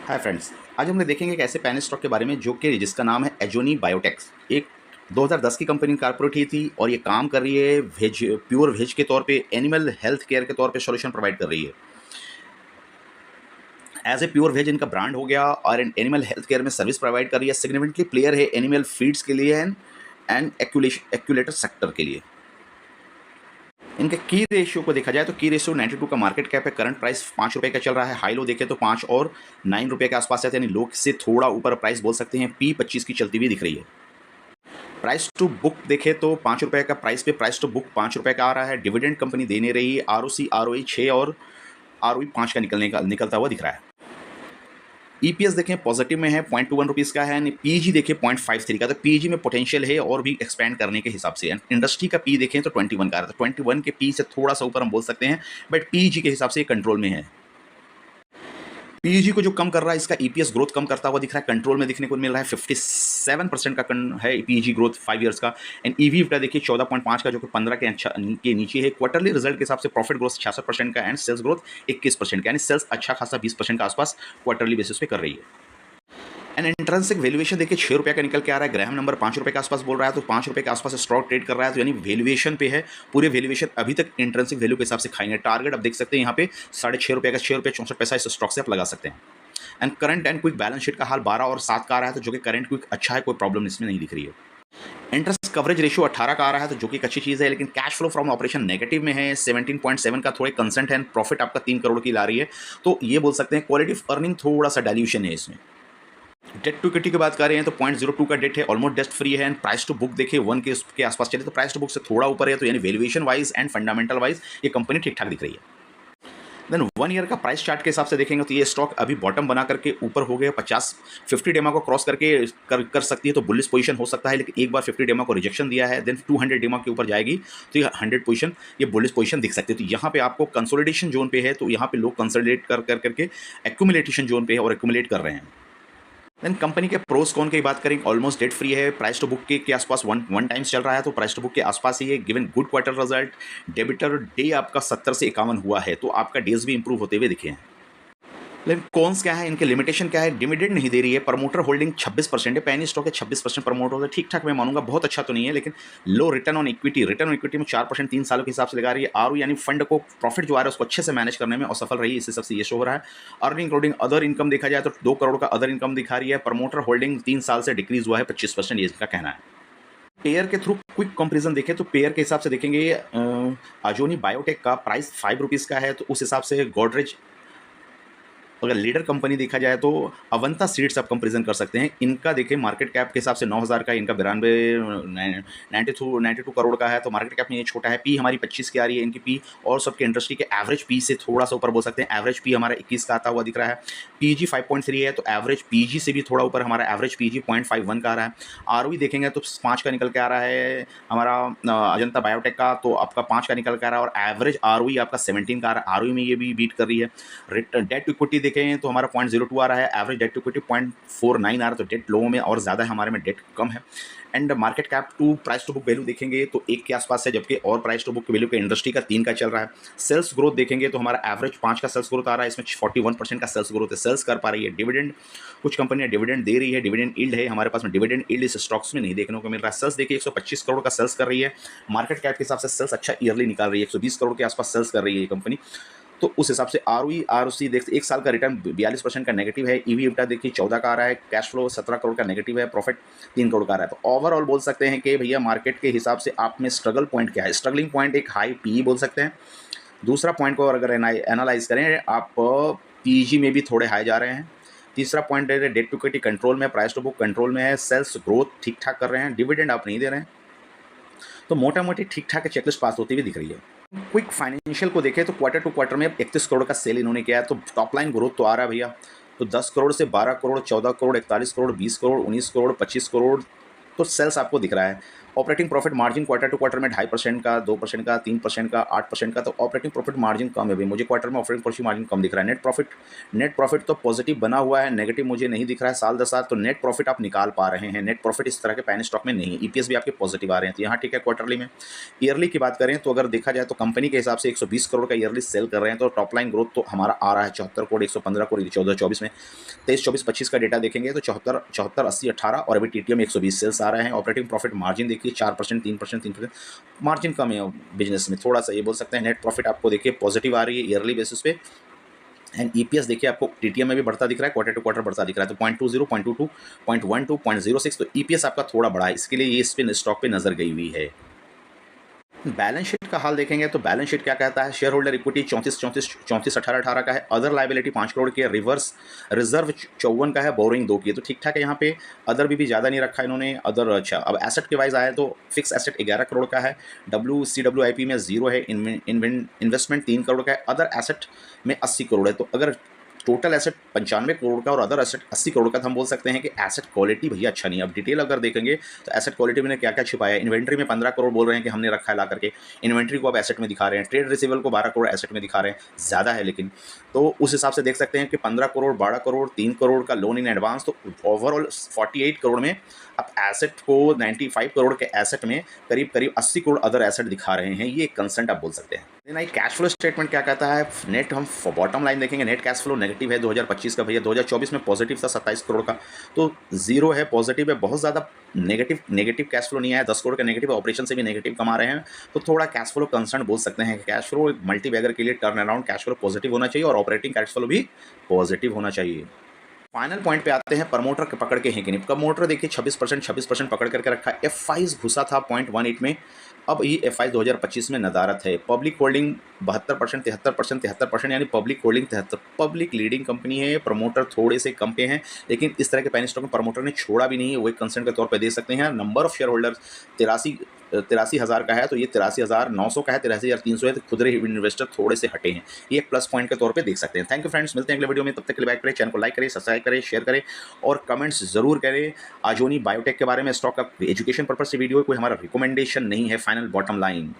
Hi friends. आज हम लोग देखेंगे एक ऐसे पैन स्टॉक के बारे में जो कि जिसका नाम है एजोनी बायोटेक्स। एक 2010 की कंपनी कारपोरेट ही थी और ये काम कर रही है वेज, प्योर वेज के तौर पे, एनिमल हेल्थ केयर के तौर पे सॉल्यूशन प्रोवाइड कर रही है। एज ए प्योर वेज इनका ब्रांड हो गया और एनिमल हेल्थ केयर में सर्विस प्रोवाइड कर रही है। सिग्निफिकेंटली प्लेयर है एनिमल फीड्स के लिए एंड एक्यूलेटर सेक्टर के लिए। इनके की रेशियो को देखा जाए तो की रेशियो 92 का मार्केट कैप है। करंट प्राइस ₹5 का चल रहा है। हाई लो देखे तो 5 और ₹9 के आसपास है, यानी लो से थोड़ा ऊपर प्राइस बोल सकते हैं। पी 25 की चलती हुई दिख रही है। प्राइस टू बुक देखे तो ₹5 का प्राइस पे प्राइस टू बुक ₹5 का आ रहा है। डिविडेंड कंपनी देने रही है। आरओसी आरओई 6 और आरओई 5 का निकलता हुआ दिख रहा है। ईपीएस देखें पॉजिटिव में है, ₹0.21 का है। पीजी देखें 0.53 का, तो पीजी में पोटेंशियल है और भी एक्सपेंड करने के हिसाब से। इंडस्ट्री का पी देखें तो 21 का है, तो 21 के पी से थोड़ा सा ऊपर हम बोल सकते हैं, बट पीजी के हिसाब से ये कंट्रोल में है। पीजी को जो कम कर रहा है, इसका ईपीएस ग्रोथ कम करता हुआ दिख रहा है। कंट्रोल में दिखने को मिल रहा है। 57% का है पीजी ग्रोथ 5 ईयर्स का। एंड ईवी देखिए 14.5 का, जो कि 15 के नीचे है। क्वार्टरली रिजल्ट के हिसाब से प्रॉफिट ग्रोथ 66% का एंड सेल्स ग्रोथ 21% का, यानी सेल्स अच्छा खासा 20% का आसपास क्वार्टरली बेसिस पे कर रही है। एंड इंट्रिंसिक वैल्यूएशन देखिए ₹6 का निकल के आ रहा है। ग्राहम नंबर ₹5 के आसपास बोल रहा है, तो ₹5 के आसपास स्टॉक ट्रेड कर रहा है, तो यानी वैल्यूएशन पे है। पूरे वैल्यूएशन अभी तक इंट्रिंसिक वैल्यू के हिसाब से खाएंगे। टारगेट आप देख सकते हैं यहाँ पे ₹6.5 का, ₹6.64 इस स्टॉक से आप लगा सकते हैं। And current and quick balance sheet का हाल 12 और 7 का आ रहा है, तो जो कि करंट क्विक अच्छा है, कोई प्रॉब्लम इसमें नहीं दिख रही है। इंटरेस्ट कवरेज रेशियो 18 का आ रहा है, तो जो कि एक अच्छी चीज़ है। लेकिन cash flow from operation negative में है। 17.7 का थोड़े कंसेंट है। प्रॉफिट आपका 3 करोड़ की ला रही है, तो ये बोल सकते हैं क्वालिटी ऑफ अर्निंग थोड़ा सा डाइल्यूशन है इसमें। डेट टू इक्विटी की बात कर रहे हैं तो 0.02 का डेट है, ऑलमोस्ट डेट फ्री है। एंड प्राइस टू बुक देखिए 1 के आसपास चले, तो प्राइस टू बुक से थोड़ा ऊपर है, तो यानी valuation wise and fundamental wise ये कंपनी ठीक ठाक दिख रही है। देन 1 ईयर का प्राइस चार्ट के हिसाब से देखेंगे तो ये स्टॉक अभी बॉटम बना करके ऊपर हो गया। 50 डेमा को क्रॉस करके कर सकती है, तो बुलिश पोजीशन हो सकता है। लेकिन एक बार 50 डेमा को रिजेक्शन दिया है, देन 200 डेमा के ऊपर जाएगी तो ये 100 पोजीशन, ये बुलिश पोजीशन दिख सकती है। तो यहाँ पे आपको कंसोलिडेशन जोन पे है, तो यहाँ पे लोग कंसोलिडेट कर करके एक्यूमुलेशन जोन पे है और एक्यूमुलेट कर रहे हैं। देन कंपनी के प्रोस कौन की बात करें, ऑलमोस्ट डेट फ्री है। प्राइस टू बुक के आसपास वन टाइम्स चल रहा है, तो प्राइस टू बुक के आसपास ही है। Given good quarter result, debtor day आपका 70 से 51 हुआ है, तो आपका डेज भी इंप्रूव होते हुए दिखे हैं। लेकिन कौन्स क्या है, इनके लिमिटेशन क्या है? डिविडेंड नहीं दे रही है। प्रमोटर होल्डिंग 26% है। पैनी स्टॉक है, 26% प्रमोटर होगा, ठीक ठाक मैं मानूंगा, बहुत अच्छा तो नहीं है। लेकिन लो रिटर्न ऑन इक्विटी, में 4% 3 सालों के हिसाब से लगा रही है। आर यानी फंड को प्रॉफिट जो आ रहा है उसको अच्छे से मैनेज करने में असफल रही है, इस हिसाब से ये शो हो रहा है। अर्निंग इंक्लूडिंग अदर इनकम देखा जाए तो 2 करोड़ का अदर इनकम दिखा रही है। प्रमोटर होल्डिंग 3 साल से डिक्रीज हुआ है 25%, ये इसका कहना है। पेयर के थ्रू क्विक कंपैरिजन देखें तो पेयर के हिसाब से देखेंगे, अजोनी बायोटेक का प्राइस ₹5 का है, तो उस हिसाब से गोदरेज, अगर लीडर कंपनी देखा जाए तो अवंता सीड्स आप कंपेरिजन कर सकते हैं। इनका देखिए मार्केट कैप के हिसाब से 9,000 का, इनका 92 करोड़ का है, तो मार्केट कैप में ये छोटा है। पी हमारी 25 की आ रही है इनकी पी, और सबके इंडस्ट्री के एवरेज पी से थोड़ा सा ऊपर बोल सकते हैं। एवरेज पी हमारा 21 का आता हुआ दिख रहा है। पीजी 5.3 है, तो एवरेज पीजी से भी थोड़ा ऊपर हमारा एवरेज पीजी 0.51 का आ रहा है। आरओई देखेंगे तो 5 का निकल के आ रहा है हमारा अजंता बायोटेक का, तो आपका 5 का निकल के आ रहा है, और एवरेज आरओई आपका 17 का आ रहा है। आरओई में ये भी बीट कर रही है। डेट टू इक्विटी देखें तो हमारा 0.02 आ रहा है। एवरेज डेट टू इक्विटी 0.49 आ रहा है, तो डेट लो में और ज़्यादा है, हमारे में डेट कम है। And market cap to price to book value देखेंगे तो 1 के आसपास है, जबकि और प्राइस टू बुक वैल्यू के इंडस्ट्री का 3 का चल रहा है। सेल्स ग्रोथ देखेंगे तो हमारा एवरेज 5 का सेल्स ग्रोथ आ रहा है, इसमें 41% का सेल्स ग्रोथ है। सेल्स कर पा रही है। डिविडेंड कुछ कंपनियां डिविडेंड दे रही है, डिविडेंड यील्ड है हमारे पास में, डिविडेंड यील्ड इस स्टॉक्स में नहीं देखने को मिल रहा है। सेल्स देखिए 125 करोड़ का सेल्स कर रही है। मार्केट कैप के हिसाब से सेल्स अच्छा ईयरली निकाल रही है, 120 करोड़ के आसपास सेल्स कर रही है ये कंपनी। तो उस हिसाब से आरओसी देखते 1 साल का रिटर्न 42% का नेगेटिव है। ईवी देखिए 14 का आ रहा है। कैश फ्लो 17 करोड़ का नेगेटिव है। प्रॉफिट 3 करोड़ का आ रहा है। तो ओवरऑल बोल सकते हैं कि भैया मार्केट के हिसाब से आप में स्ट्रगल पॉइंट क्या है? स्ट्रगलिंग पॉइंट एक हाई पी बोल सकते हैं। दूसरा पॉइंट को अगर एनालाइज करें, आप पीजी में भी थोड़े हाई जा रहे हैं। तीसरा पॉइंट है डेट टू इक्विटी कंट्रोल में, प्राइस टू बुक कंट्रोल में है। सेल्स ग्रोथ ठीक ठाक कर रहे हैं। डिविडेंड आप नहीं दे रहे हैं, तो मोटा मोटी ठीक ठाक चेकलिस्ट पास होती हुई दिख रही है। क्विक फाइनेंशियल को देखें तो क्वार्टर टू क्वार्टर में 31 करोड़ का सेल इन्होंने किया है, तो टॉप लाइन ग्रोथ तो आ रहा है भैया। तो 10 करोड़ से 12 करोड़, 14 करोड़, 41 करोड़, 20 करोड़, 19 करोड़, 25 करोड़, तो सेल्स आपको दिख रहा है। Operating profit margin quarter to quarter में 2.5% का, 2% का, 3% का, 8% का, तो ऑपरेटिंग प्रॉफिट मार्जिन कम है भाई, मुझे क्वार्टर में ऑपरेटिंग प्रॉफिट मार्जिन कम दिख रहा है। नेट प्रॉफिट तो पॉजिटिव बना हुआ है, नेगेटिव मुझे नहीं दिख रहा है साल दर साल, तो नेट प्रॉफिट आप निकाल पा रहे हैं। नेट प्रॉफिट इस तरह के पैन स्टॉक में नहीं है। ईपीएस भी आपके पॉजिटिव आ रहे हैं, तो यहाँ ठीक है क्वार्टरली में। ईयरली की बात करें तो अगर देखा जाए तो कंपनी के हिसाब से 120 करोड़ का ईयरली सेल कर रहे हैं, तो टॉप लाइन ग्रोथ तो हमारा आ रहा है 74 करोड़, 115 करोड़ 14-24 में। 23-24-25 का डेटा देखेंगे तो 74-80-18 और अभी टीटीएम 120 सेल्स आ रहे हैं। ऑपरेटिंग प्रॉफिट मार्जिन देखिए 4%, 3%, 3%, मार्जिन कम है बिजनेस में थोड़ा सा, ये बोल सकते हैं। नेट प्रॉफिट आपको देखिए पॉजिटिव आ रही है ईयरली बेसिस पे। एंड ईपीएस देखिए आपको टीटीएम में भी बढ़ता दिख रहा है, क्वार्टर टू क्वार्टर बढ़ता दिख रहा है, तो 0.20, 0.22, 0.12, 0.06, तो ईपीएस आपका थोड़ा बड़ा है, इसके लिए ये इस पे स्टॉक पे नजर गई हुई है। बैलेंस शीट का हाल देखेंगे तो बैलेंस शीट क्या कहता है, शेयर होल्डर इक्विटी 34-18 का है, अदर लाइबिलिटी 5 करोड़ की है, रिवर्स रिजर्व 54 का है, बोरिंग 2 की है, तो ठीक ठाक है यहाँ पे। अदर भी ज़्यादा नहीं रखा इन्होंने अदर। अच्छा, अब एसेट के वाइज आए तो फिक्स एसेट 11 करोड़ का है, WCWIP में 0 है, इन्वेस्टमेंट 3 करोड़ का है, अदर एसेट में 80 करोड़ है। तो अगर टोटल एसेट 95 करोड़ का और अदर एसेट 80 करोड़ का, तो हम बोल सकते हैं कि एसेट क्वालिटी भैया अच्छा नहीं है। अब डिटेल अगर देखेंगे तो एसेट क्वालिटी में क्या क्या छिपाया है, इन्वेंट्री में 15 करोड़ बोल रहे हैं कि हमने रखा है ला करके, इन्वेंट्री को अब एसेट में दिखा रहे हैं, ट्रेड रिसीवेबल को 12 करोड़ एसेट में दिखा रहे हैं, ज़्यादा है लेकिन। तो उस हिसाब से देख सकते हैं कि 15 करोड़, 12 करोड़, 3 करोड़ का लोन इन एडवांस, तो ओवरऑल 48 करोड़ में अब एसेट को 95 करोड़ के एसेट में करीब करीब 80 करोड़ अदर एसेट दिखा रहे हैं, ये एक कंसेंट आप बोल सकते हैं। नहीं, कैश फ्लो स्टेटमेंट क्या कहता है, नेट हम बॉटम लाइन देखेंगे, नेट कैश फ्लो नेगेटिव है 2025 का भैया, 2024 में पॉजिटिव था 27 करोड़ का, तो 0 है, पॉजिटिव है, बहुत ज़्यादा नेगेटिव कैश फ्लो नहीं आया, 10 करोड़ का नेगेटिव, ऑपरेशन से भी नेगेटिव कमा रहे हैं, तो थोड़ा कैश फ्लो कंसर्न बोल सकते हैं। कैश फ्लो मल्टी बैगर के लिए turn around cash flow positive होना चाहिए और ऑपरेटिंग कैश फ्लो भी पॉजिटिव होना चाहिए। फाइनल पॉइंट पे आते हैं, प्रमोटर के पकड़ के हैं कि नहीं। प्रमोटर देखिए 26% पकड़ करके रखा है। F5 घुसा था 0.18 में, अब ये F5 2025 में नदारत है। पब्लिक होल्डिंग 72%, 73%, यानी public holding 73, public leading company है। प्रमोटर थोड़े से कम पे हैं, लेकिन इस तरह के पैन स्टॉक में प्रमोटर ने छोड़ा भी नहीं है, वो एक कंसर्न के तौर पे दे सकते हैं। नंबर ऑफ शेयर होल्डर 83,000 का है, तो ये 83,900 का है, 83,300 है, तो खुदरे इन्वेस्टर थोड़े से हटे हैं, ये एक प्लस पॉइंट के तौर पे देख सकते हैं। थैंक यू फ्रेंड्स, मिलते हैं अगले वीडियो में, तब तक के लिए बाय करें, चैनल को लाइक करें, सब्सक्राइब करें, शेयर करें और कमेंट्स जरूर करें। आजोनी बायोटेक के बारे में स्टॉक का एजुकेशन पर्पज से वीडियो, कोई हमारा रिकमेंडेशन नहीं है। Final bottom line.